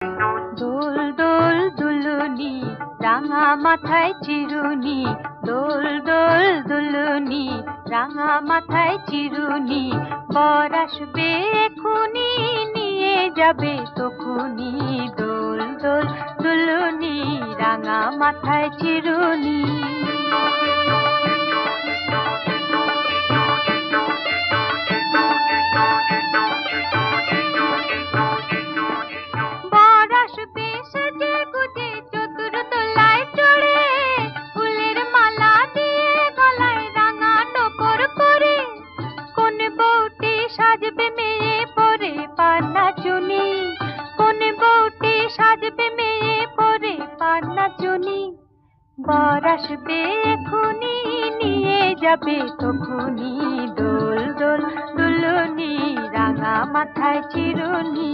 দোল দোল দুলুনি রাঙা মাথায় চিরুনি, দোল দোল দুলুনি রাঙা মাথায় চিরুনি, বর আসবে এখুনি নিয়ে যাবে তখুনি। দোল দোল দুলুনি রাঙা মাথায় চিরুনি। বর আসবে সেজে গুজে চতুর দোলায় চড়ে, ফুলের মালা দিয়ে গলায় রাঙা টোপর পরে, কোন বউটি সাজবে মেয়ে পরে পান্না চুনি, কোন বউটি সাজবে মেয়ে পরে পান্না চুনি। বর আসবে এখুনি নিয়ে যাবে তখুনি, দোল দোল দুলুনি রাঙা মাথায় চিরুনি।